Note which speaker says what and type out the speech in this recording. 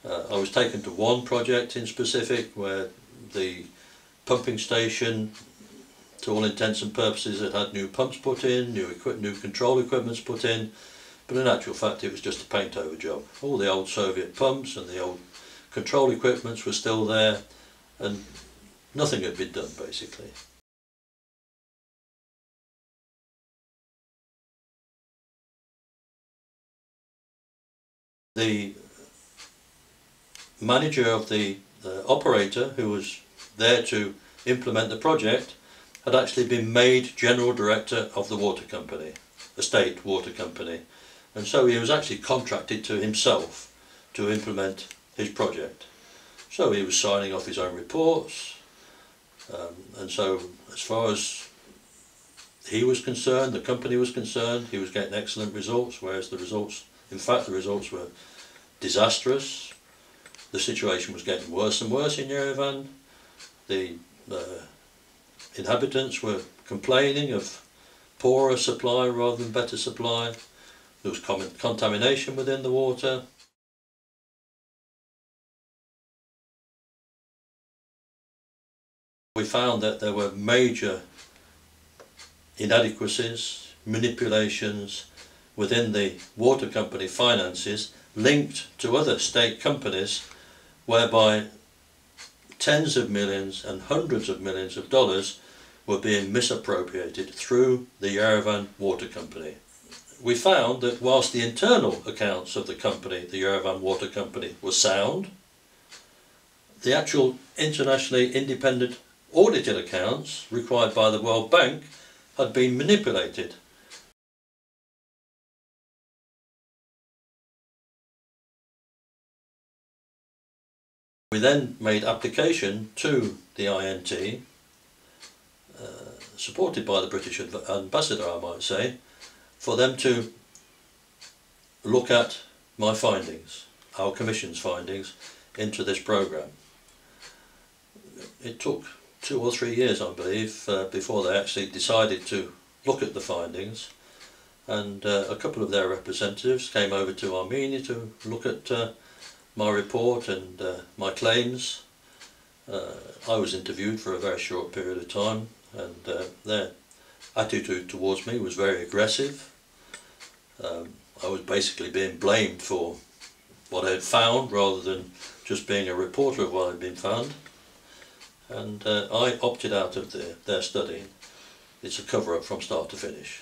Speaker 1: I was taken to one project in specific where the pumping station, to all intents and purposes, had new pumps put in, new control equipments put in, but in actual fact it was just a paint over job. All the old Soviet pumps and the old control equipments were still there, and nothing had been done basically. The manager of the operator, who was there to implement the project, had actually been made general director of the water company, the state water company, and so he was actually contracted to himself to implement his project. So he was signing off his own reports, and so as far as he was concerned, the company was concerned, he was getting excellent results, whereas the results, in fact the results were disastrous. The situation was getting worse and worse in Yerevan. The inhabitants were complaining of poorer supply rather than better supply. There was contamination within the water. We found that there were major inadequacies, manipulations within the water company finances linked to other state companies, whereby tens of millions and hundreds of millions of dollars were being misappropriated through the Yerevan Water Company. We found that whilst the internal accounts of the company, the Yerevan Water Company, were sound, the actual internationally independent audited accounts required by the World Bank had been manipulated. We then made application to the INT, supported by the British ambassador, I might say, for them to look at my findings, our Commission's findings, into this programme. It took 2 or 3 years, I believe, before they actually decided to look at the findings, and a couple of their representatives came over to Armenia to look at my report and my claims. I was interviewed for a very short period of time, and their attitude towards me was very aggressive. I was basically being blamed for what I had found rather than just being a reporter of what had been found, and I opted out of their study. It's a cover-up from start to finish.